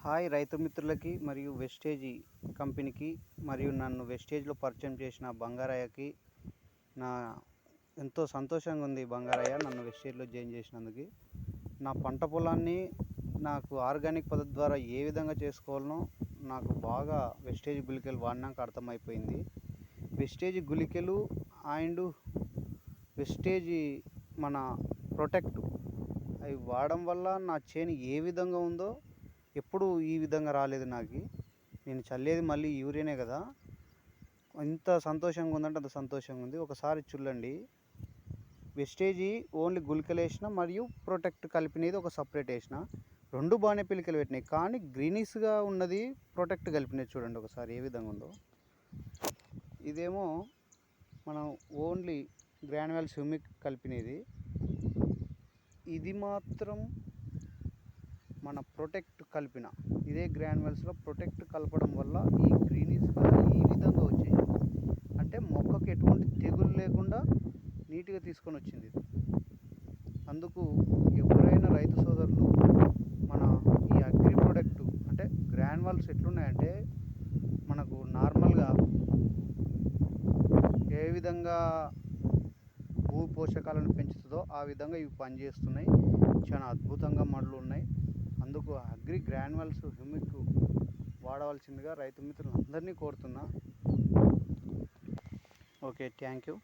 Hi రైతు మిత్రులకి మరియు వెస్టేజీ కంపెనీకి మరియు నన్ను వెస్టేజ్లో పరిచయం చేసిన బంగారయ్యకి నా ఎంతో సంతోషంగా ఉంది. బంగారయ్య నన్ను వెస్టేజ్లో జాయిన్ చేసినందుకు. నా పంట పొలాన్ని నాకు ఆర్గానిక్ పద్ధతి ద్వారా ఏ విధంగా చేసుకోవాలనో నాకు బాగా వెస్టేజ్ గుళికలు వాడినాక అర్థమైపోయింది. వెస్టేజ్ గుళికలు అండ్ వెస్టేజీ మన ప్రొటెక్ట్ అవి వాడడం వల్ల నా చేను ఏ విధంగా ఉందో ఎప్పుడు ఈ విధంగా రాలేదు. నేను చల్లేది మళ్ళీ యూరియానే కదా, ఎంత సంతోషంగా ఉందంటే అంత సంతోషంగా ఉంది. ఒకసారి చూడండి, వెస్టేజీ ఓన్లీ గుళికలు వేసిన మరియు ప్రొటెక్ట్ కలిపినది ఒక సపరేట్ వేసిన, రెండు బాగానే పిలికలు పెట్టినాయి. కానీ గ్రీనిష్గా ఉన్నది ప్రొటెక్ట్ కలిపినది చూడండి ఒకసారి ఏ విధంగా ఉందో. ఇదేమో మనం ఓన్లీ గ్రాన్యువల్స్ హ్యూమిక్ కలిపినది, ఇది మాత్రం మన ప్రొటెక్ట్ కలిపిన. ఇదే గ్రాన్యువల్స్లో ప్రొటెక్ట్ కలపడం వల్ల ఈ గ్రీనిష్గా ఈ విధంగా వచ్చేది. అంటే మొక్కకు ఎటువంటి తెగులు లేకుండా నీట్గా తీసుకొని వచ్చింది. అందుకు ఎవరైనా రైతు సోదరులు మన ఈ అగ్రి ప్రొడక్ట్ అంటే గ్రాన్యువల్స్ ఎట్లున్నాయంటే మనకు నార్మల్గా ఏ విధంగా భూ పోషకాలను పెంచుతుందో ఆ విధంగా ఇవి పనిచేస్తున్నాయి. చాలా అద్భుతంగా మడులు ఉన్నాయి. అందుకు అగ్రి గ్రాన్యువల్స్ హ్యూమిక్ వాడవలసిందిగా రైతు మిత్రులందరినీ కోరుతున్నా. Okay, thank you.